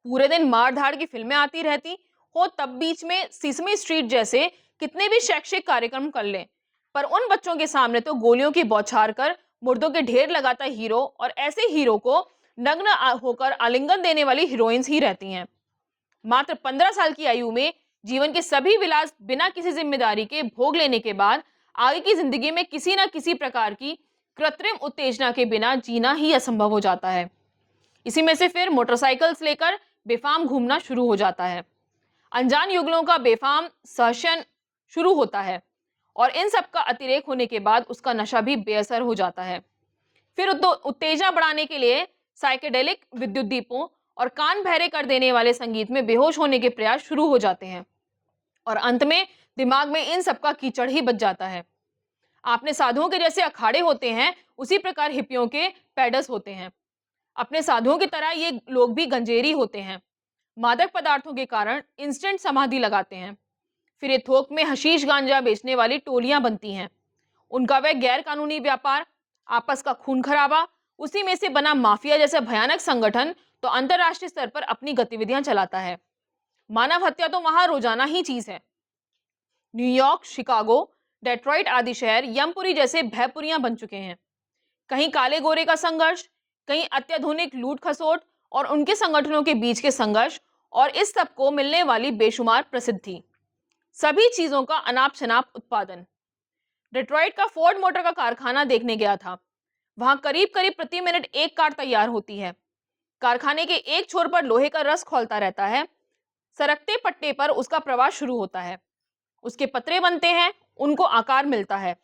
पूरे दिन मार धाड़ की फिल्में आती रहती हो, तब बीच में सिसमी स्ट्रीट जैसे कितने भी शैक्षिक कार्यक्रम कर लें, पर उन बच्चों के सामने तो गोलियों की बौछार कर मुर्दों के ढेर लगाता हीरो और ऐसे हीरो को नग्न होकर आलिंगन देने वाली हीरोइंस ही रहती हैं। मात्र 15 साल की आयु में जीवन के सभी विलास बिना किसी जिम्मेदारी के भोग लेने के बाद आगे की जिंदगी में किसी न किसी प्रकार की कृत्रिम उत्तेजना के बिना जीना ही असंभव हो जाता है। इसी में से फिर मोटरसाइकिल्स लेकर बेफाम घूमना शुरू हो जाता है। अनजान युगलों का बेफाम सहशन शुरू होता है और इन सब का अतिरेक होने के बाद उसका नशा भी बेअसर हो जाता है। फिर उत्तेजना बढ़ाने के लिए साइकेडेलिक विद्युत दीपों और कान बहरे कर देने वाले संगीत में बेहोश होने के प्रयास शुरू हो जाते हैं और अंत में दिमाग में इन सब का कीचड़ ही बच जाता है। आपने साधुओं के जैसे अखाड़े होते हैं, उसी प्रकार हिप्पियों के पैडस होते हैं। अपने साधुओं की तरह ये लोग भी गंजेरी होते हैं। मादक पदार्थों के कारण इंस्टेंट समाधि लगाते हैं। फिर ये थोक में हशीश गांजा बेचने वाली टोलियां बनती हैं। उनका वह गैर कानूनी व्यापार, आपस का खून खराबा, उसी में से बना माफिया जैसा भयानक संगठन तो अंतरराष्ट्रीय स्तर पर अपनी गतिविधियां चलाता है। मानव हत्या तो वहां रोजाना ही चीज है। न्यूयॉर्क, शिकागो, डेट्रॉइट आदि शहर यमपुरी जैसे भयपुरियां बन चुके हैं। कहीं काले गोरे का संघर्ष, कहीं अत्याधुनिक लूट खसोट और उनके संगठनों के बीच के संघर्ष, और इस सब को मिलने वाली बेशुमार प्रसिद्धि, सभी चीजों का अनाप शनाप उत्पादन। डेट्रॉइट का फोर्ड मोटर का कारखाना देखने गया था। वहां करीब करीब प्रति मिनट एक कार तैयार होती है। कारखाने के एक छोर पर लोहे का रस खौलता रहता है। सरकते पट्टे पर उसका प्रवाह शुरू होता है। उसके पतरे बनते हैं, उनको आकार मिलता है।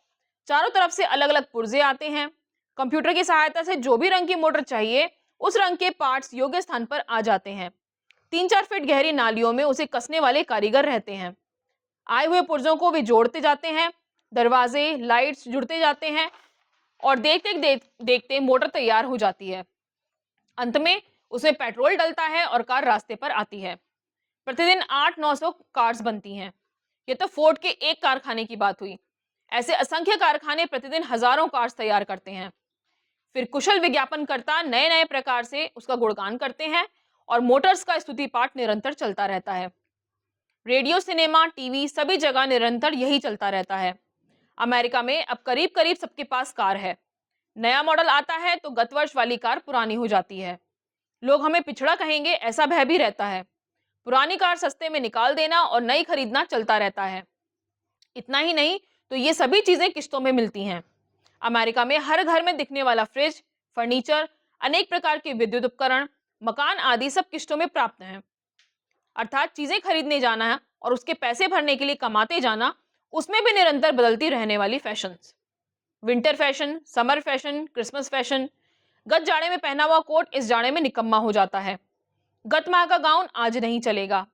चारों तरफ से अलग अलग पुर्जे आते हैं। कंप्यूटर की सहायता से जो भी रंग की मोटर चाहिए, उस रंग के पार्ट्स योग्य स्थान पर आ जाते हैं। 3-4 फीट गहरी नालियों में उसे कसने वाले कारीगर रहते हैं। आए हुए पुर्जों को वे जोड़ते जाते हैं। दरवाजे, लाइट्स जुड़ते जाते हैं और देखते मोटर तैयार हो जाती है। अंत में उसमें पेट्रोल डलता है और कार रास्ते पर आती है। प्रतिदिन 800-900 कार्स बनती हैं। ये तो फोर्ड के एक कारखाने की बात हुई। ऐसे असंख्य कारखाने प्रतिदिन हजारों कार्स तैयार करते हैं। फिर कुशल विज्ञापनकर्ता नए नए प्रकार से उसका गुणगान करते हैं और मोटर्स का स्तुति पाठ निरंतर चलता रहता है। रेडियो, सिनेमा, टीवी, सभी जगह निरंतर यही चलता रहता है। अमेरिका में अब करीब करीब सबके पास कार है। नया मॉडल आता है तो गत वर्ष वाली कार पुरानी हो जाती है। लोग हमें पिछड़ा कहेंगे, ऐसा भय भी रहता है। पुरानी कार सस्ते में निकाल देना और नई खरीदना चलता रहता है। इतना ही नहीं तो ये सभी चीजें किस्तों में मिलती हैं। अमेरिका में हर घर में दिखने वाला फ्रिज, फर्नीचर, अनेक प्रकार के विद्युत उपकरण, मकान आदि सब किस्तों में प्राप्त हैं। अर्थात चीजें खरीदने जाना और उसके पैसे भरने के लिए कमाते जाना, उसमें भी निरंतर बदलती रहने वाली fashions. Winter fashion, summer fashion, Christmas fashion. गत जाड़े में पहना हुआ कोट इस जाड़े में निकम्मा हो जाता है। गत माह का गाउन आज नहीं चलेगा।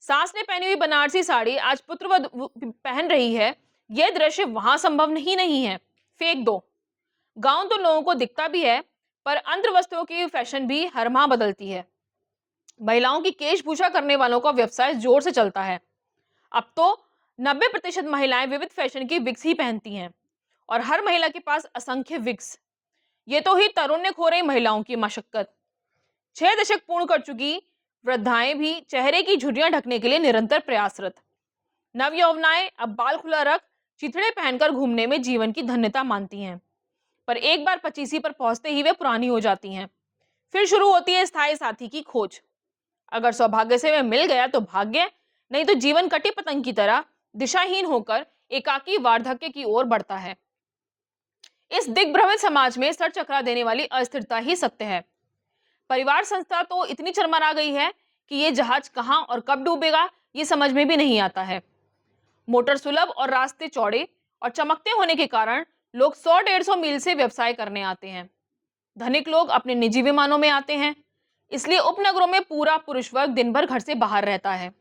सास ने पहनी हुई बनारसी साड़ी आज पुत्रवधू पहन रही है। यह दृश्य वहां संभव नहीं है। फेंक दो। गाउन तो लोगों को दिखता भी है, पर अंतर वस्त्रों की फैशन भी हर माह बदलती है। महिलाओं की केशभूषा करने वालों का व्यवसाय जोर से चलता है। अब तो 90% महिलाएं विविध फैशन की विग्स ही पहनती हैं और हर महिला के पास असंख्य विग्स। ये तो ही तारुण्य खो रही महिलाओं की मशक्कत। 6 दशक पूर्ण कर चुकी वृद्धाएं भी चेहरे की झुर्रियां ढकने के लिए निरंतर प्रयासरत। नव यौवनाएं अब बाल खुला रख चिथड़े पहनकर घूमने में जीवन की धन्यता मानती हैं, पर एक बार 25 पर पहुंचते ही वे पुरानी हो जाती हैं। फिर शुरू होती है स्थायी साथी की खोज। अगर सौभाग्य से वह मिल गया तो भाग्य, नहीं तो जीवन कटी पतंग की तरह दिशाहीन होकर एकाकी वार्धक्य की ओर बढ़ता है। इस दिग्भ्रमित समाज में सर चकरा देने वाली अस्थिरता ही सत्य है। परिवार संस्था तो इतनी चरमरा गई है कि ये जहाज कहां और कब डूबेगा ये समझ में भी नहीं आता है। मोटर सुलभ और रास्ते चौड़े और चमकते होने के कारण लोग 100-150 मील से व्यवसाय करने आते हैं। धनिक लोग अपने निजी विमानों में आते हैं, इसलिए उपनगरों में पूरा पुरुष वर्ग दिन भर घर से बाहर रहता है।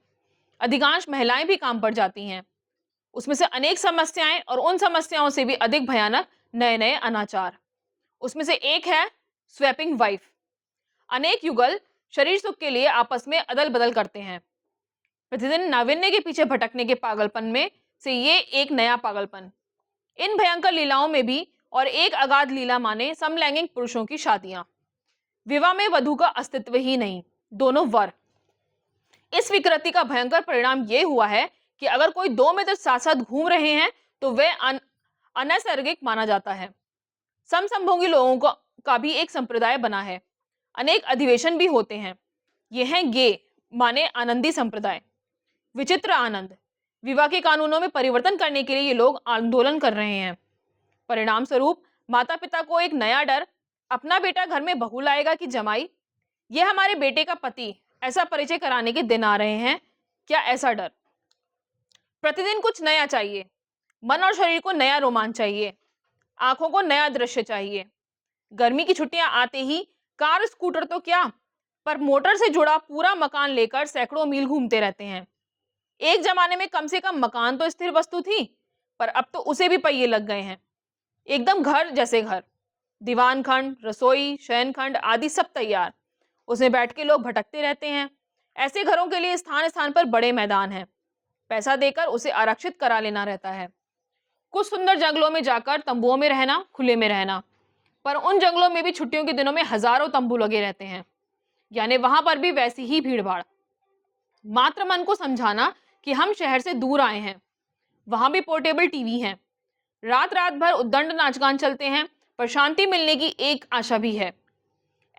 अधिकांश महिलाएं भी काम पर जाती हैं। उसमें से अनेक समस्याएं और उन समस्याओं से भी अधिक भयानक नए नए अनाचार। उसमें से एक है स्वैपिंग वाइफ। अनेक युगल शरीर सुख के लिए आपस में अदल बदल करते हैं। प्रतिदिन नाविन्य के पीछे भटकने के पागलपन में से ये एक नया पागलपन। इन भयंकर लीलाओं में भी और एक अगाध लीला माने समलैंगिक पुरुषों की शादियां। विवाह में वधु का अस्तित्व ही नहीं, दोनों वर। इस विकृति का भयंकर परिणाम यह हुआ है कि अगर कोई 2 मित्र साथ साथ घूम रहे हैं तो वे अनैसर्गिक माना जाता है। समसंभोगी लोगों का भी एक संप्रदाय बना है। अनेक अधिवेशन भी होते हैं। ये हैं गे माने आनंदी संप्रदाय। विचित्र आनंद। विवाह के कानूनों में परिवर्तन करने के लिए ये लोग आंदोलन कर रहे हैं। परिणाम स्वरूप माता पिता को एक नया डर, अपना बेटा घर में बहू लाएगा कि जमाई, ये हमारे बेटे का पति, ऐसा परिचय कराने के दिन आ रहे हैं। क्या ऐसा डर? प्रतिदिन कुछ नया चाहिए। मन और शरीर को नया रोमांच चाहिए। आंखों को नया दृश्य चाहिए। गर्मी की छुट्टियां आते ही कार स्कूटर तो क्या, पर मोटर से जुड़ा पूरा मकान लेकर सैकड़ों मील घूमते रहते हैं। एक जमाने में कम से कम मकान तो स्थिर वस्तु थी, पर अब तो उसे भी पहिए लग गए हैं। एकदम घर जैसे घर। दीवान खंड, रसोई, शयन खंड आदि सब तैयार। उसमें बैठ के लोग भटकते रहते हैं। ऐसे घरों के लिए स्थान स्थान पर बड़े मैदान हैं। पैसा देकर उसे आरक्षित करा लेना रहता है। कुछ सुंदर जंगलों में जाकर तंबुओं में रहना, खुले में रहना, पर उन जंगलों में भी छुट्टियों के दिनों में हजारों तंबू लगे रहते हैं। यानी वहां पर भी वैसी ही भीड़ भाड़। मात्र मन को समझाना कि हम शहर से दूर आए हैं, वहां भी पोर्टेबल टीवी हैं, रात रात भर उद्दंड नाचगान चलते हैं, पर शांति मिलने की एक आशा भी है।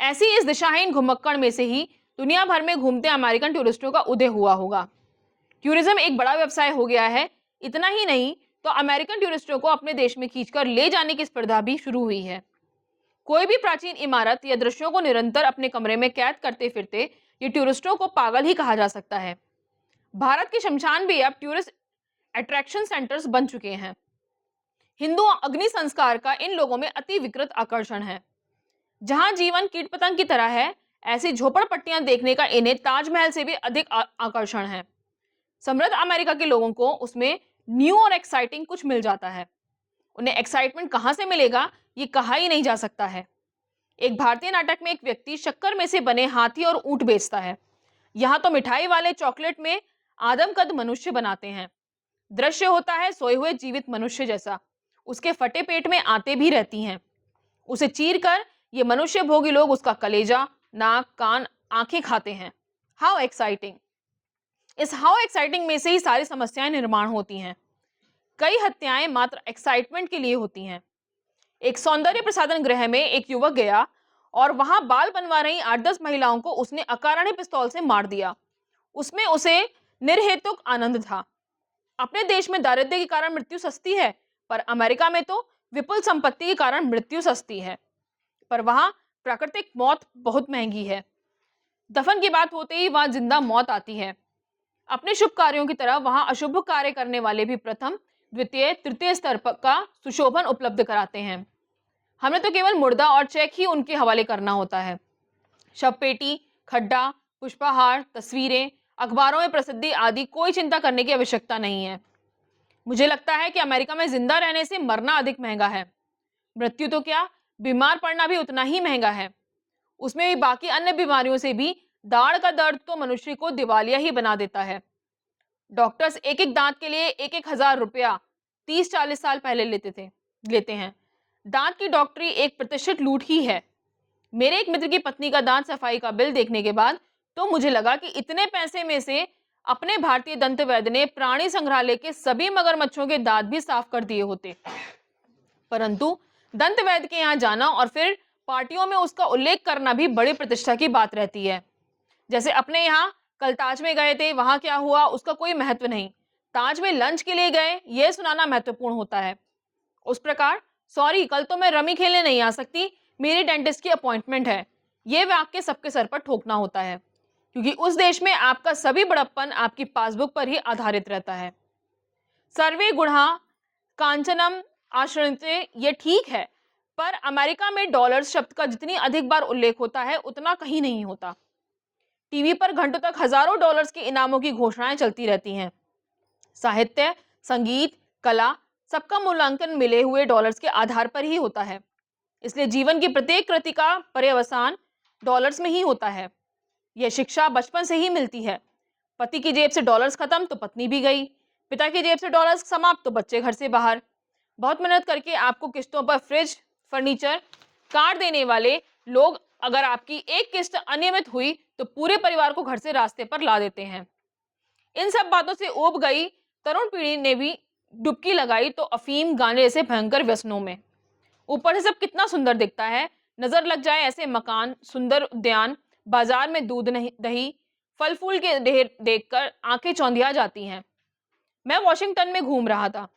ऐसी इस दिशाहीन घुमक्कड़ में से ही दुनिया भर में घूमते अमेरिकन टूरिस्टों का उदय हुआ होगा। टूरिज्म एक बड़ा व्यवसाय हो गया है। इतना ही नहीं तो अमेरिकन टूरिस्टों को अपने देश में खींचकर ले जाने की स्पर्धा भी शुरू हुई है। कोई भी प्राचीन इमारत या दृश्यों को निरंतर अपने कमरे में कैद करते फिरते ये टूरिस्टों को पागल ही कहा जा सकता है। भारत के शमशान भी अब टूरिस्ट अट्रैक्शन सेंटर्स बन चुके हैं। हिंदू अग्नि संस्कार का इन लोगों में अति विकृत आकर्षण है। जहां जीवन कीट पतंग की तरह है, ऐसी झोपड़पट्टियां देखने का इन्हें ताजमहल से भी अधिक आकर्षण है। समृद्ध अमेरिका के लोगों को उसमें न्यू और एक्साइटिंग कुछ मिल जाता है। उन्हें एक्साइटमेंट कहां से मिलेगा ये कहा ही नहीं जा सकता है। एक भारतीय नाटक में एक व्यक्ति शक्कर में से बने हाथी और ऊंट बेचता है। यहाँ तो मिठाई वाले चॉकलेट में आदमकद मनुष्य बनाते हैं। दृश्य होता है सोए हुए जीवित मनुष्य जैसा। उसके फटे पेट में आते भी रहती हैं। उसे चीर कर ये मनुष्य भोगी लोग उसका कलेजा, नाक, कान, आंखें खाते हैं। How exciting. इस हाउ एक्साइटिंग में से ही सारी समस्याएं निर्माण होती हैं। कई हत्याएं मात्र एक्साइटमेंट के लिए होती हैं। एक सौंदर्य प्रसाधन गृह में एक युवक गया और वहां बाल बनवा रही 8-10 महिलाओं को उसने अकारण पिस्तौल से मार दिया। उसमें उसे निर्हेतुक आनंद था। अपने देश में दारिद्र्य के कारण मृत्यु सस्ती है, पर अमेरिका में तो विपुल संपत्ति के कारण मृत्यु सस्ती है। पर वहां प्राकृतिक मौत बहुत महंगी है। दफन की बात होते ही वहां जिंदा मौत आती है। अपने शुभ कार्यों की तरह वहां अशुभ कार्य करने वाले भी प्रथम, द्वितीय, तृतीय स्तर का सुशोभन उपलब्ध कराते हैं। हमें तो केवल मुर्दा और चेक ही उनके हवाले करना होता है। शवपेटी, खड्डा, पुष्पाहार, तस्वीरें, अखबारों में प्रसिद्धि आदि कोई चिंता करने की आवश्यकता नहीं है। मुझे लगता है कि अमेरिका में जिंदा रहने से मरना अधिक महंगा है। मृत्यु तो क्या, बीमार पड़ना भी उतना ही महंगा है। उसमें भी बाकी अन्य बीमारियों से भी दाढ़ का दर्द तो मनुष्य को दिवालिया ही बना देता है। डॉक्टर्स एक एक दांत के लिए 1-1 हज़ार रुपया 30-40 साल पहले लेते हैं। दांत की डॉक्टरी एक प्रतिष्ठित लूट ही है। मेरे एक मित्र की पत्नी का दांत सफाई का बिल देखने के बाद तो मुझे लगा कि इतने पैसे में से अपने भारतीय दंत वैद्य ने प्राणी संग्रहालय के सभी मगरमच्छों के दांत भी साफ कर दिए होते। परंतु दंत वैद्य के यहाँ जाना और फिर पार्टियों में उसका उल्लेख करना भी बड़ी प्रतिष्ठा की बात रहती है। जैसे अपने यहाँ कल ताज में गए थे, वहां क्या हुआ उसका कोई महत्व नहीं। ताज में लंच के लिए गए यह सुनाना महत्वपूर्ण होता है। उस प्रकार सॉरी कल तो मैं रमी खेलने नहीं आ सकती, मेरी डेंटिस्ट की अपॉइंटमेंट है, यह वाक्य सबके सर पर ठोकना होता है, क्योंकि उस देश में आपका सभी बड़प्पन आपकी पासबुक पर ही आधारित रहता है। सर्वे गुणा कांचनम आश्रयते, ये ठीक है, पर अमेरिका में डॉलर्स शब्द का जितनी अधिक बार उल्लेख होता है उतना कहीं नहीं होता। टीवी पर घंटों तक हजारों डॉलर्स के इनामों की घोषणाएं चलती रहती हैं। साहित्य, संगीत, कला सबका मूल्यांकन मिले हुए डॉलर्स के आधार पर ही होता है। इसलिए जीवन की प्रत्येक कृति का पर्यवसान डॉलर्स में ही होता है। यह शिक्षा बचपन से ही मिलती है। पति की जेब से डॉलर्स खत्म तो पत्नी भी गई, पिता की जेब से डॉलर्स समाप्त तो बच्चे घर से बाहर। बहुत मेहनत करके आपको किस्तों पर फ्रिज, फर्नीचर, कार देने वाले लोग अगर आपकी एक किस्त अनियमित हुई तो पूरे परिवार को घर से रास्ते पर ला देते हैं। इन सब बातों से ऊब गई तरुण पीढ़ी ने भी डुबकी लगाई तो अफीम, गांजे जैसे भयंकर व्यसनों में। ऊपर से सब कितना सुंदर दिखता है, नजर लग जाए ऐसे मकान, सुंदर उद्यान, बाजार में दूध नहीं दही, फल फूल के ढेर देखकर आंखें चौंधिया जाती हैं। मैं वॉशिंगटन में घूम रहा था।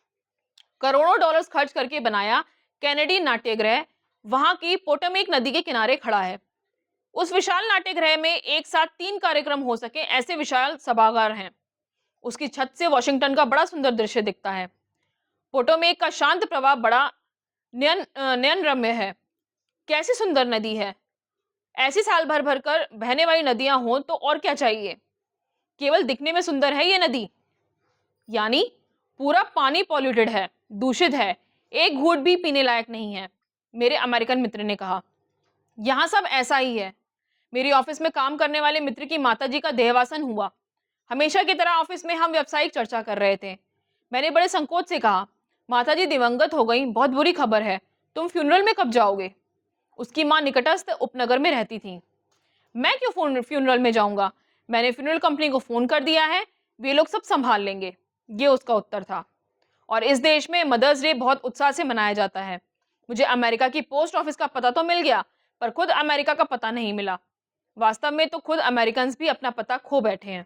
करोड़ों डॉलर्स खर्च करके बनाया कैनेडी नाट्यगृह वहां की पोटोमेक नदी के किनारे खड़ा है। उस विशाल नाट्यगृह में एक साथ 3 कार्यक्रम हो सके ऐसे विशाल सभागार हैं। उसकी छत से वॉशिंगटन का बड़ा सुंदर दृश्य दिखता है। पोटोमेक का शांत प्रवाह बड़ा नयन रम्य है। कैसी सुंदर नदी है। ऐसी साल भर भर कर बहने वाली नदियां हो तो और क्या चाहिए। केवल दिखने में सुंदर है ये नदी, यानी पूरा पानी पॉल्यूटेड है, दूषित है, एक घूंट भी पीने लायक नहीं है, मेरे अमेरिकन मित्र ने कहा। यहाँ सब ऐसा ही है। मेरी ऑफिस में काम करने वाले मित्र की माताजी का देहवासन हुआ। हमेशा की तरह ऑफिस में हम व्यावसायिक चर्चा कर रहे थे। मैंने बड़े संकोच से कहा, माताजी दिवंगत हो गई, बहुत बुरी खबर है, तुम फ्यूनरल में कब जाओगे। उसकी माँ निकटस्थ उपनगर में रहती थी। मैं क्यों फ्यूनरल में जाऊंगा, मैंने फ्यूनरल कंपनी को फोन कर दिया है, वे लोग सब संभाल लेंगे। ये उसका उत्तर था। और इस देश में मदर्स डे बहुत उत्साह से मनाया जाता है। मुझे अमेरिका की पोस्ट ऑफिस का पता तो मिल गया, पर खुद अमेरिका का पता नहीं मिला। वास्तव में तो खुद अमेरिकन्स भी अपना पता खो बैठे हैं।